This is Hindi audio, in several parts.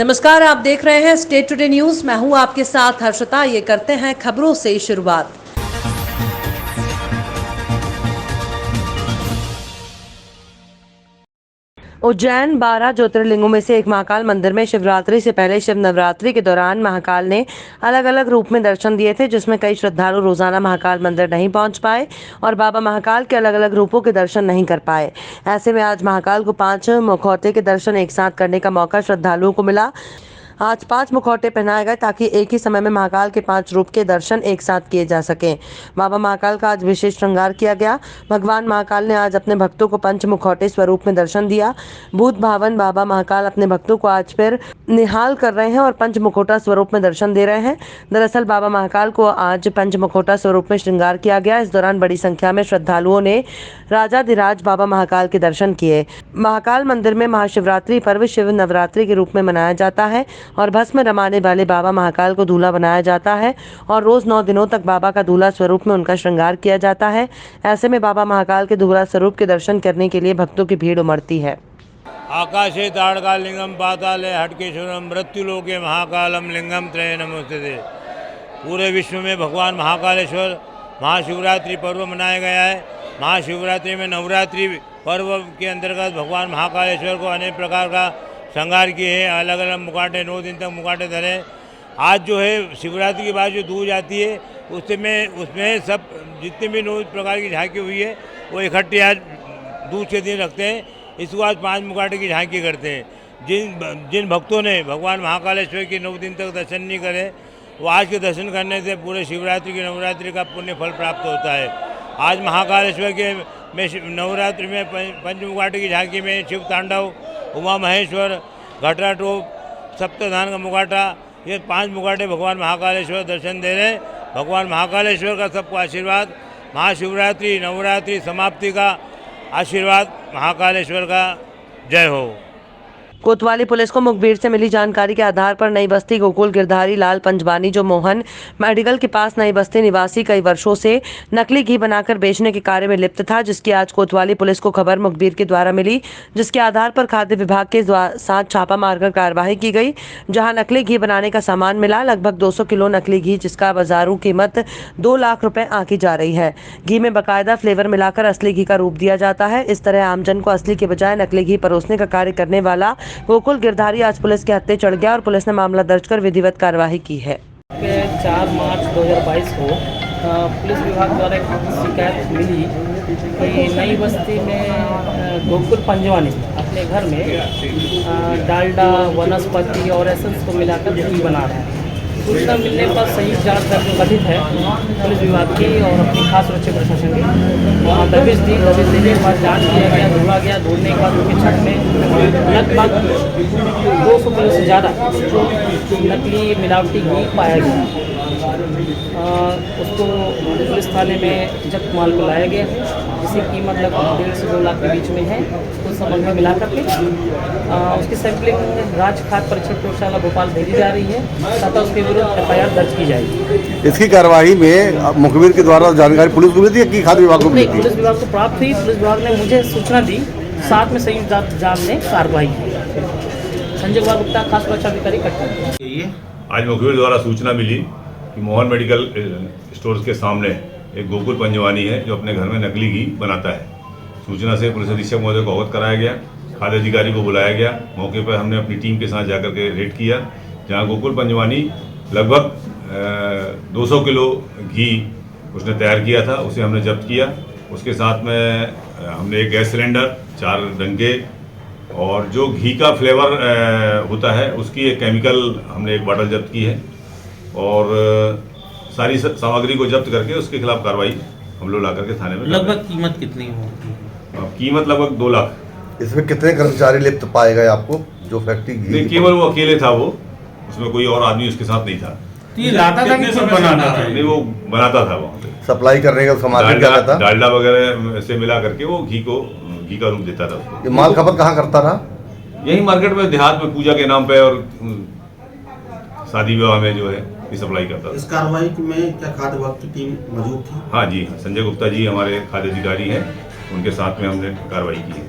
नमस्कार, आप देख रहे हैं स्टेट टुडे न्यूज। मैं हूं आपके साथ हर्षिता। ये करते हैं खबरों से शुरुआत। उज्जैन 12 ज्योतिर्लिंगों में से एक महाकाल मंदिर में शिवरात्रि से पहले शिव नवरात्रि के दौरान महाकाल ने अलग अलग रूप में दर्शन दिए थे, जिसमें कई श्रद्धालु रोजाना महाकाल मंदिर नहीं पहुंच पाए और बाबा महाकाल के अलग अलग रूपों के दर्शन नहीं कर पाए। ऐसे में आज महाकाल को 5 मुखौटे के दर्शन एक साथ करने का मौका श्रद्धालुओं को मिला। आज 5 मुखौटे पहनाए गए ताकि एक ही समय में महाकाल के 5 रूप के दर्शन एक साथ किए जा सकें। बाबा महाकाल का आज विशेष श्रृंगार किया गया। भगवान महाकाल ने आज अपने भक्तों को 5 मुखौटे स्वरूप में दर्शन दिया। भूत भावन बाबा महाकाल अपने भक्तों को आज फिर निहाल कर रहे हैं और 5 मुखौटा स्वरूप में दर्शन दे रहे हैं। दरअसल बाबा महाकाल को आज 5 मुखौटा स्वरूप में श्रृंगार किया गया। इस दौरान बड़ी संख्या में श्रद्धालुओं ने राजाधिराज बाबा महाकाल के दर्शन किए। महाकाल मंदिर में महाशिवरात्रि पर्व शिव नवरात्रि के रूप में मनाया जाता है और भस्म रमाने वाले बाबा महाकाल को दूल्हा बनाया जाता है और रोज 9 दिनों तक बाबा का दूल्हा स्वरूप में उनका श्रृंगार किया जाता है। ऐसे में बाबा महाकाल के दूल्हा स्वरूप के दर्शन करने के लिए भक्तों की भीड़ उमड़ती है। आकाशे ताड़कालिंगम पाताले हटकेश्वरम मृत्युलोके महाकालम लिंगम त्रय नमोस्तुते। पूरे विश्व में भगवान महाकालेश्वर महाशिवरात्रि पर्व मनाया गया है। महाशिवरात्रि में नवरात्रि पर्व के अंतर्गत भगवान महाकालेश्वर को अनेक प्रकार का श्रृंगार किए हैं। अलग अलग मुकाटे 9 दिन तक मुकाटे धरे। आज जो है शिवरात्रि के बाद जो दूज आती है उसमें सब जितने भी 9 प्रकार की झांकी हुई है वो इकट्ठी आज दूज के दिन रखते हैं। इसको आज 5 मुकाटे की झांकी करते हैं। जिन भक्तों ने भगवान महाकालेश्वर के 9 दिन तक दर्शन नहीं करे वो आज के दर्शन करने से पूरे शिवरात्रि की नवरात्रि का पुण्य फल प्राप्त होता है। आज महाकालेश्वर के में नवरात्रि में 5 मुकाटे की झांकी में शिव तांडव, उमा महेश्वर, घटरा टोप, सप्तधान का मुकाटा, ये 5 मुकाटे भगवान महाकालेश्वर दर्शन दे रहे। भगवान महाकालेश्वर का सबको आशीर्वाद। महाशिवरात्रि नवरात्रि समाप्ति का आशीर्वाद महाकालेश्वर का। जय हो। कोतवाली पुलिस को मुखबिर से मिली जानकारी के आधार पर नई बस्ती गोकुल गिरधारी लाल पंजवानी, जो मोहन मेडिकल के पास नई बस्ती निवासी कई वर्षों से नकली घी बनाकर बेचने के कार्य में लिप्त था, जिसकी आज कोतवाली पुलिस को खबर मुखबिर के द्वारा मिली, जिसके आधार पर खाद्य विभाग के साथ छापा मारकर कार्रवाई की गई, जहां नकली घी बनाने का सामान मिला। लगभग 200 किलो नकली घी, जिसका बाजारू कीमत 2 लाख रुपए आंकी जा रही है। घी में बाकायदा फ्लेवर मिलाकर असली घी का रूप दिया जाता है। इस तरह आमजन को असली के बजाय नकली घी परोसने का कार्य करने वाला गोकुल गिरधारी आज पुलिस के हत्थे चढ़ गया और पुलिस ने मामला दर्ज कर विधिवत कार्रवाई की है। 4 मार्च 2022 को पुलिस विभाग द्वारा एक शिकायत मिली कि नई बस्ती में गोकुल पंजवानी अपने घर में डालडा, वनस्पति और एसेंस को मिलाकर घी बना रहे हैं। सूचना मिलने पर संयुक्त जांच दल जो गठित है पुलिस विभाग की और अपनी खास सुरक्षा प्रशासन की, वहाँ दबिश देने के बाद जांच किया गया, ढूंढा गया। ढूंढने के बाद उनके छठ में लगभग 200 किलो से ज़्यादा नकली मिलावटी घी पाया गया। उसको पुलिस थाने में जब्त माल को लाया गया, जिसकी कीमत लगभग 1.5 से 2 लाख के बीच में है। उस संबंध में मिला करके उसकी सैंपलिंग राज्य खाद्य परीक्षण प्रयोगशाला भोपाल भेजी जा रही है तथा उसके विरुद्ध FIR दर्ज की जाएगी। इसकी कार्रवाई में मुखबिर के द्वारा जानकारी पुलिस को मिली थी कि खाद्य विभाग को मिली थी? पुलिस विभाग को प्राप्त हुई। पुलिस विभाग ने मुझे सूचना दी, साथ में संयुक्त जांच ने कार्रवाई की। संजय कुमार गुप्ता, खास सुरक्षा अधिकारी कटरा। आज मुखबिर द्वारा सूचना मिली कि मोहन मेडिकल स्टोर्स के सामने एक गोकुल पंजवानी है जो अपने घर में नकली घी बनाता है। सूचना से पुलिस अधीक्षक महोदय को अवगत कराया गया, खाद्य अधिकारी को बुलाया गया। मौके पर हमने अपनी टीम के साथ जाकर के रेड किया, जहां गोकुल पंजवानी लगभग 200 किलो घी उसने तैयार किया था, उसे हमने जब्त किया। उसके साथ में हमने एक गैस सिलेंडर, 4 डंके और जो घी का फ्लेवर होता है उसकी एक केमिकल हमने एक बॉटल जब्त की है और सारी सामग्री को जब्त करके उसके खिलाफ कार्रवाई हम लोग ला करके थाने में। लगभग कीमत कितनी होगी? कीमत लगभग 2 लाख। इसमें कितने कर्मचारी लिप्त पाए गए आपको? जो फैक्ट्री नहीं, केवल वो अकेले था, वो उसमें कोई और आदमी उसके साथ नहीं था। तो ये लाता था कि सब बनाता था? नहीं, वो बनाता था वहाँ पे। सप्लाई करने का सामान क्या था? डालडा वगैरह से मिला करके वो घी का रूप देता था उसको। ये माल खपत कहाँ करता था? यही मार्केट में, देहात में, पूजा के नाम पे और शादी विवाह में जो है ये सप्लाई करता था। इस कार्रवाई में क्या खाद्य विभाग की टीम मौजूद थी? हाँ जी, संजय गुप्ता जी हमारे खाद्य अधिकारी हैं, उनके साथ में हमने कार्रवाई की है।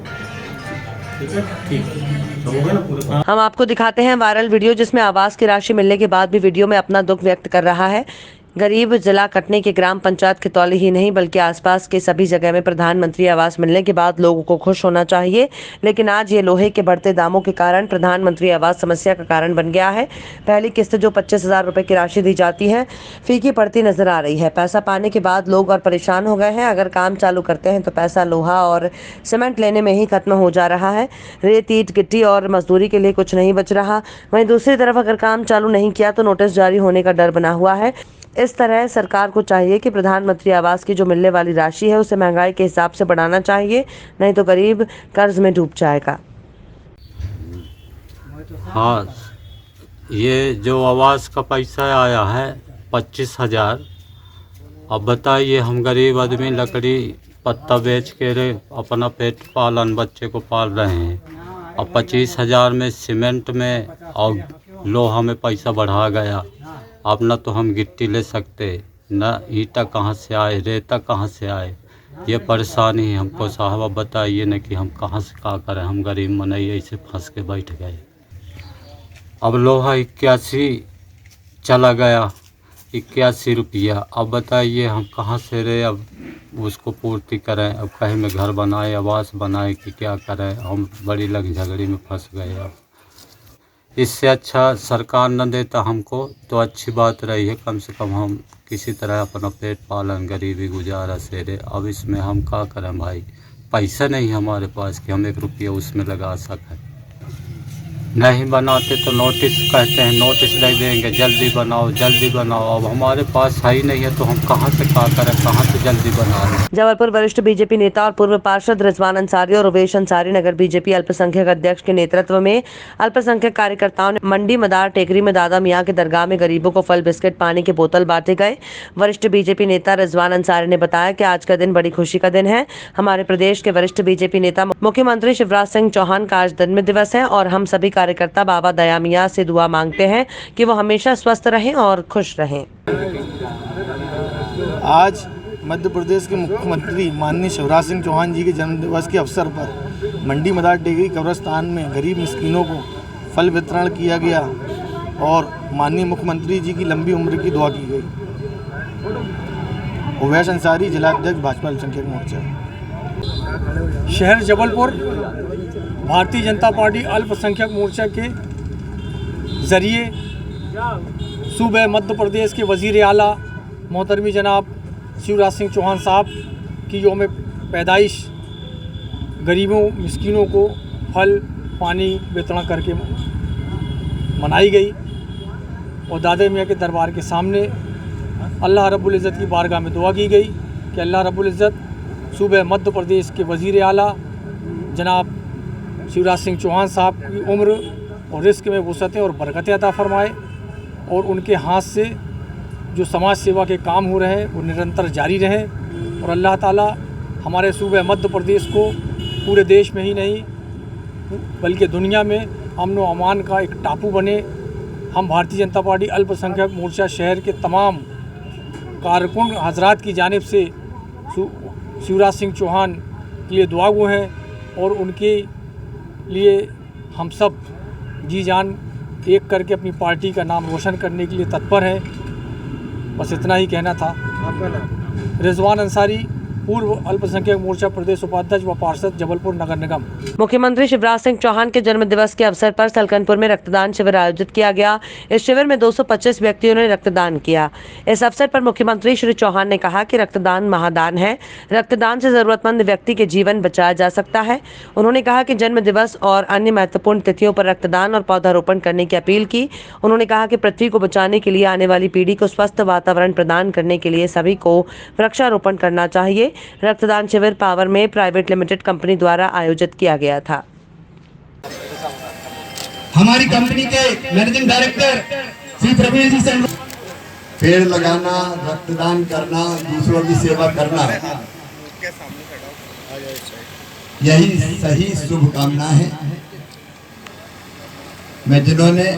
ठीक तो हो गया ना पूरे। हम आपको दिखाते हैं वायरल वीडियो जिसमें आवास की राशि मिलने के बाद भी वीडियो में अपना दुख व्यक्त कर रहा है। गरीब जिला कटनी के ग्राम पंचायत खितौली ही नहीं बल्कि आसपास के सभी जगह में प्रधानमंत्री आवास मिलने के बाद लोगों को खुश होना चाहिए, लेकिन आज ये लोहे के बढ़ते दामों के कारण प्रधानमंत्री आवास समस्या का कारण बन गया है। पहली किस्त जो 25,000 रुपए की राशि दी जाती है फीकी पड़ती नजर आ रही है। पैसा पाने के बाद लोग और परेशान हो गए हैं। अगर काम चालू करते हैं तो पैसा लोहा और सीमेंट लेने में ही खत्म हो जा रहा है। रेत ईंट गिट्टी और मजदूरी के लिए कुछ नहीं बच रहा। वहीं दूसरी तरफ अगर काम चालू नहीं किया तो नोटिस जारी होने का डर बना हुआ है। इस तरह सरकार को चाहिए कि प्रधानमंत्री आवास की जो मिलने वाली राशि है उसे महंगाई के हिसाब से बढ़ाना चाहिए, नहीं तो गरीब कर्ज में डूब जाएगा। हाँ, ये जो आवास का पैसा आया है 25,000, अब बताइए हम गरीब आदमी लकड़ी पत्ता बेच के अपना पेट पालन बच्चे को पाल रहे हैं। अब 25,000 में सीमेंट में और लोहा में पैसा बढ़ा गया। अब न तो हम गिट्टी ले सकते, न ईटा कहाँ से आए, रेता कहाँ से आए। ये परेशानी है हमको साहब। अब बताइए न कि हम कहाँ से क्या करें। हम गरीब मनैया ऐसे फंस के बैठ गए। अब लोहा 81 चला गया, 81 रुपया। अब बताइए हम कहाँ से रहे, अब उसको पूर्ति करें। अब कहीं में घर बनाए, आवास बनाए कि क्या करें। हम बड़ी लग झगड़ी में फंस गए। अब इससे अच्छा सरकार न देता हमको तो अच्छी बात रही है। कम से कम हम किसी तरह अपना पेट पालन गरीबी गुजारा से रहे। अब इसमें हम क्या करें भाई, पैसा नहीं हमारे पास कि हम 1 रुपया उसमें लगा सकें। नहीं बनाते तो नोटिस कहते हैं, नोटिस दे देंगे जल्दी बनाओ जल्दी बनाओ। अब हमारे पास है ही नहीं है तो हम कहाँ से क्या करें, कहाँ से जल्दी बना लें। जबलपुर वरिष्ठ बीजेपी नेता और पूर्व पार्षद रिजवान अंसारी और उवेश अंसारी नगर बीजेपी अल्पसंख्यक अध्यक्ष के नेतृत्व में अल्पसंख्यक कार्यकर्ताओं ने मंडी मदार टेकरी में दादा मियाँ के दरगाह में गरीबों को फल बिस्किट पानी की बोतल बांटे गए। वरिष्ठ बीजेपी नेता रिजवान अंसारी ने बताया कि आज का दिन बड़ी खुशी का दिन है। हमारे प्रदेश के वरिष्ठ बीजेपी नेता मुख्यमंत्री शिवराज सिंह चौहान का आज जन्म दिवस है और हम सभी कार्यकर्ता बाबा दया मियाँ से दुआ मांगते हैं कि वो हमेशा स्वस्थ रहें और खुश रहें। आज मध्य प्रदेश के मुख्यमंत्री माननीय शिवराज सिंह चौहान जी के जन्मदिवस के अवसर पर मंडी मदार टेकरी कब्रिस्तान में गरीब मिस्किनों को फल वितरण किया गया और माननीय मुख्यमंत्री जी की लंबी उम्र की दुआ की गई। उवेश अंसारी, जिला अध्यक्ष भाजपा अल्पसंख्यक मोर्चा, शहर जबलपुर भारतीय जनता पार्टी अल्पसंख्यक मोर्चा के ज़रिए सूबे मध्य प्रदेश के वज़ीर आला मोहतरमी जनाब शिवराज सिंह चौहान साहब की योम पैदाइश गरीबों मिस्किनों को फल पानी वितरण करके मनाई गई और दादा मियाँ के दरबार के सामने अल्लाह रब्बुल इज़्ज़त की बारगाह में दुआ की गई कि अल्लाह रब्बुल इज़्ज़त सूबे मध्य प्रदेश के वज़ीर आला जनाब शिवराज सिंह चौहान साहब की उम्र और रिस्क में वसअतें और बरकतें अता फरमाए और उनके हाथ से जो समाज सेवा के काम हो रहे हैं वो निरंतर जारी रहें और अल्लाह ताला हमारे सूबे मध्य प्रदेश को पूरे देश में ही नहीं बल्कि दुनिया में अमन व अमान का एक टापू बने। हम भारतीय जनता पार्टी अल्पसंख्यक मोर्चा शहर के तमाम कारकुन हजरात की जानिब से शिवराज सिंह चौहान के लिए दुआगो हैं और उनके लिए हम सब जी जान एक करके अपनी पार्टी का नाम रोशन करने के लिए तत्पर हैं। बस इतना ही कहना था। रिजवान अंसारी, पूर्व अल्पसंख्यक मोर्चा प्रदेश उपाध्यक्ष व पार्षद, जबलपुर नगर निगम। मुख्यमंत्री शिवराज सिंह चौहान के जन्म दिवस के अवसर पर सलकनपुर में रक्तदान शिविर आयोजित किया गया। इस शिविर में 225 व्यक्तियों ने रक्तदान किया। इस अवसर पर मुख्यमंत्री श्री चौहान ने कहा कि रक्तदान महादान है। रक्तदान से जरूरतमंद व्यक्ति के जीवन बचाया जा सकता है। उन्होंने कहा कि जन्म दिवस और अन्य महत्वपूर्ण तिथियों पर रक्तदान और पौधारोपण करने की अपील की। उन्होंने कहा कि पृथ्वी को बचाने के लिए, आने वाली पीढ़ी को स्वस्थ वातावरण प्रदान करने के लिए सभी को वृक्षारोपण करना चाहिए। रक्तदान शिविर पावर में प्राइवेट लिमिटेड कंपनी द्वारा आयोजित किया गया था। हमारी कंपनी के मैनेजिंग डायरेक्टर श्री प्रवीण जी से पेड़ लगाना, रक्तदान करना, दूसरों की सेवा करना, यही सही शुभकामना है। मैं जिन्होंने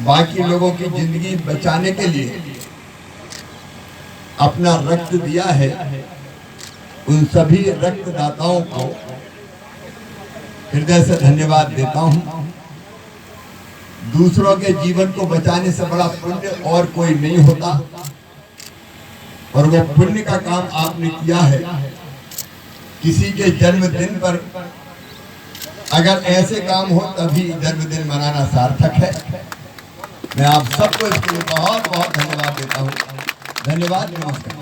बाकी लोगों की जिंदगी बचाने के लिए अपना रक्त दिया है, उन सभी रक्तदाताओं को हृदय से धन्यवाद देता हूँ। दूसरों के जीवन को बचाने से बड़ा पुण्य और कोई नहीं होता, और वो पुण्य का काम आपने किया है। किसी के जन्मदिन पर अगर ऐसे काम हो तभी जन्मदिन मनाना सार्थक है। मैं आप सबको इसके लिए बहुत बहुत धन्यवाद देता हूँ। धन्यवाद, नमस्कार।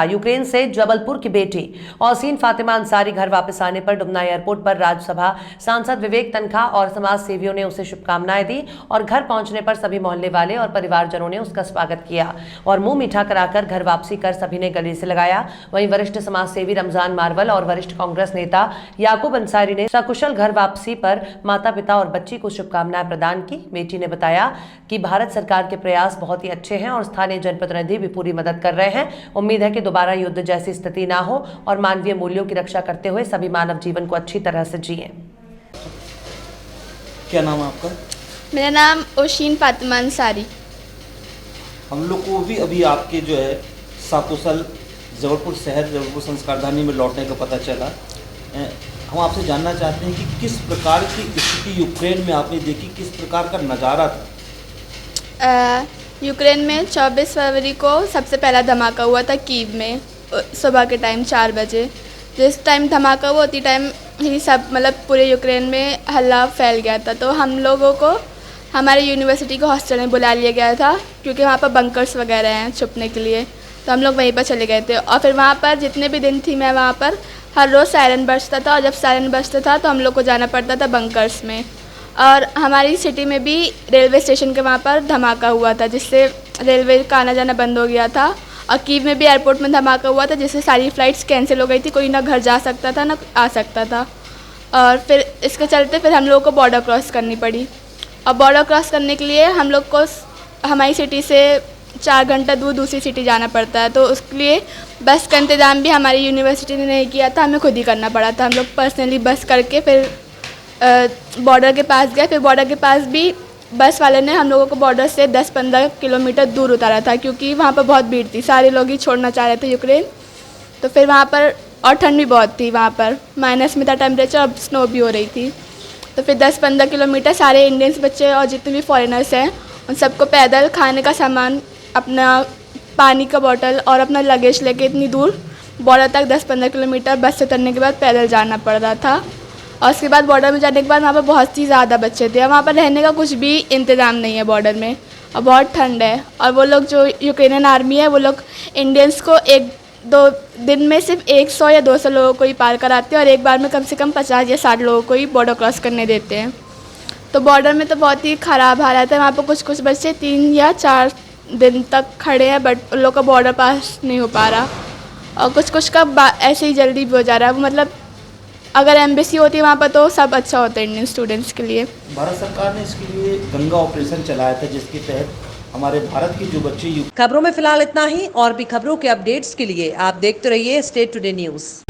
यूक्रेन से जबलपुर की बेटी औसीन फातिमा अंसारी घर वापस आने पर डुमना एयरपोर्ट पर राज्यसभा सांसद विवेक तनखा और समाज सेवियों ने उसे शुभकामनाएं दी और घर पहुंचने पर सभी मोहल्ले वाले और परिवारजनों ने उसका स्वागत किया और मुंह मीठा कराकर घर वापसी कर सभी ने गले से लगाया। वहीं वरिष्ठ समाज सेवी रमजान मार्वल और वरिष्ठ कांग्रेस नेता याकूब अंसारी ने सकुशल घर वापसी पर माता पिता और बच्ची को शुभकामनाएं प्रदान की। बेटी ने बताया कि भारत सरकार के प्रयास बहुत ही अच्छे हैं और स्थानीय जनप्रतिनिधि भी पूरी मदद कर रहे हैं। उम्मीद है कि दोबारा युद्ध जैसी स्थिति ना हो और मानवीय मूल्यों की रक्षा करते हुए सभी मानव जीवन को अच्छी तरह से जिएं। क्या नाम है आपका? मेरा नाम औसीन फातिमा अंसारी। हम लोग को भी अभी आपके जो है सकुशल जबलपुर शहर जबलपुर संस्कारधानी में लौटने का पता चला। हम आपसे जानना चाहते हैं कि किस प्रकार की स्थिति यूक्रेन में आपने देखी, किस प्रकार का नज़ारा था? यूक्रेन में 24 फरवरी को सबसे पहला धमाका हुआ था कीव में, सुबह के टाइम 4 बजे। जिस टाइम धमाका हुआ उसी टाइम ही सब मतलब पूरे यूक्रेन में हल्ला फैल गया था। तो हम लोगों को हमारे यूनिवर्सिटी के हॉस्टल में बुला लिया गया था क्योंकि वहाँ पर बंकर्स वगैरह हैं छुपने के लिए। तो हम लोग वहीं पर चले गए थे और फिर वहाँ पर जितने भी दिन थी मैं वहाँ पर हर रोज़ सायरन बजता था और जब सायरन बजता था तो हम लोग को जाना पड़ता था बंकर्स में। और हमारी सिटी में भी रेलवे स्टेशन के वहाँ पर धमाका हुआ था जिससे रेलवे का आना जाना बंद हो गया था। और कीव में भी एयरपोर्ट में धमाका हुआ था जिससे सारी फ़्लाइट्स कैंसिल हो गई थी, कोई ना घर जा सकता था ना आ सकता था। और फिर इसके चलते फिर हम लोगों को बॉर्डर क्रॉस करनी पड़ी और बॉर्डर क्रॉस करने के लिए हम लोग को हमारी सिटी से 4 घंटा दूर दूसरी सिटी जाना पड़ता है। तो उसके लिए बस का इंतज़ाम भी हमारी यूनिवर्सिटी ने नहीं किया था, हमें खुद ही करना पड़ा था। हम लोग पर्सनली बस करके फिर बॉर्डर के पास गए। फिर बॉर्डर के पास भी बस वाले ने हम लोगों को बॉर्डर से 10-15 किलोमीटर दूर उतारा था क्योंकि वहाँ पर बहुत भीड़ थी, सारे लोग ही छोड़ना चाह रहे थे यूक्रेन। तो फिर वहाँ पर और ठंड भी बहुत थी, वहाँ पर माइनस में था टेम्परेचर और स्नो भी हो रही थी। तो फिर 10-15 किलोमीटर सारे इंडियंस बच्चे और जितने भी फॉरेनर्स हैं उन सबको पैदल खाने का सामान, अपना पानी का बोतल और अपना लगेज लेके इतनी दूर बॉर्डर तक 10-15 किलोमीटर बस से उतरने के बाद पैदल जाना पड़ रहा था। और उसके बाद बॉर्डर में जाने के बाद वहाँ पर बहुत ही ज़्यादा बच्चे थे। वहाँ पर रहने का कुछ भी इंतज़ाम नहीं है बॉर्डर में और बहुत ठंड है। और वो लोग जो यूक्रेनियन आर्मी है वो लोग इंडियंस को 1-2 दिन में सिर्फ 100 या 200 लोगों को ही पार कराते हैं और एक बार में कम से कम 50 या 60 लोगों को ही बॉर्डर क्रॉस करने देते हैं। तो बॉर्डर में तो बहुत ही ख़राब हालत है। वहाँ पर कुछ बच्चे 3 या 4 दिन तक खड़े हैं बट उन लोग का बॉर्डर पास नहीं हो पा रहा और कुछ का ऐसे ही जल्दी भी हो जा रहा है। मतलब अगर एम्बेसी होती है वहाँ पर तो सब अच्छा होता है इंडियन स्टूडेंट्स के लिए। भारत सरकार ने इसके लिए गंगा ऑपरेशन चलाया था जिसके तहत हमारे भारत के जो बच्चे खबरों में फिलहाल इतना ही। और भी खबरों के अपडेट्स के लिए आप देखते रहिए स्टेट टुडे न्यूज़।